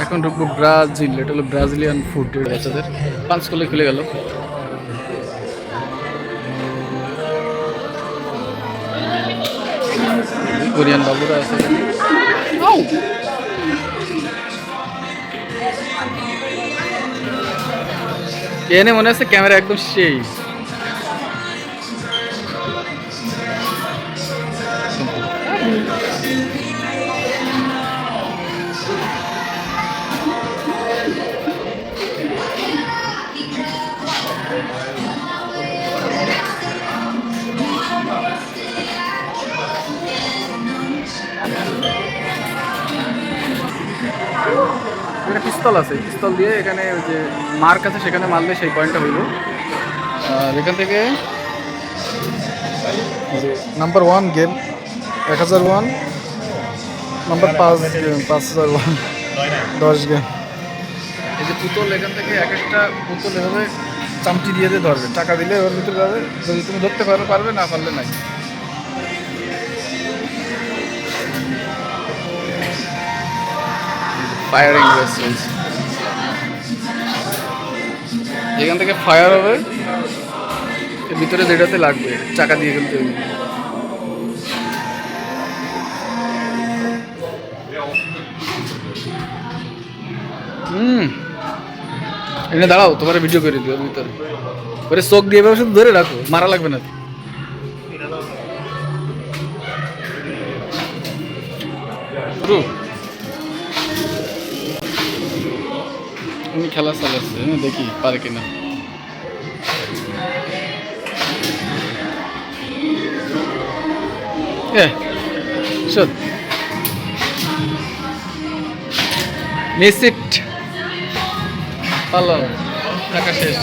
এখন ঢুকবো ব্রাজিল, এটা হলো ব্রাজিলিয়ান ফুড বাচ্চাদের। পাঁচ কলে খুলে গেল। কোরিয়ান বাবুরা আছে। এনে মনে হচ্ছে ক্যামেরা একদম সেই। একটা পিস্তল আছে, পিস্তল দিয়ে এখানে ওই যে মার্ক আছে সেখানে মারলে সেই পয়েন্টটা হইল। আর এখান থেকে number 1 game 1001, number 5 game 5001, 10 game. এই যে পুতুল, এখান থেকে এক একটা পুতুল এভাবে চামচি দিয়ে দিয়ে ধরবে, টাকা দিলে ওর ভিতরে যাবে, যদি তুমি ধরতে পারো পারবে, না পারলে নাই। ফায়ারিং চলছে, এখান থেকে ফায়ার হবে, এর ভিতরে যেটাতে লাগবে চাকা দিয়ে খেলতে হবে। এনে দাঁড়াও, তোমার ভিডিও করে দিও ভিতরে, ওরে চোখ দিয়ে শুধু ধরে রাখো, মারা লাগবে না। আমি খেলা চালাচ্ছি, দেখি পারে কিনা। মিসিট পারলাম, টাকা শেষ।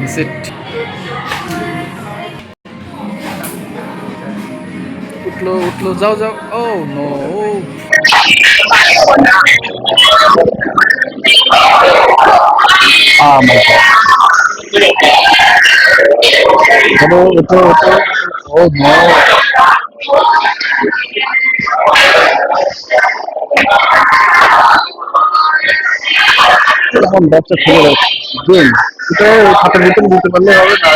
মিসিট উঠলো উঠলো, যাও যাও। ও no, hello, ito. Oh no. এখন ব্যবসা খুলে গেছে। এটা হাতের ভিতরে দিতে পারলে হবে, না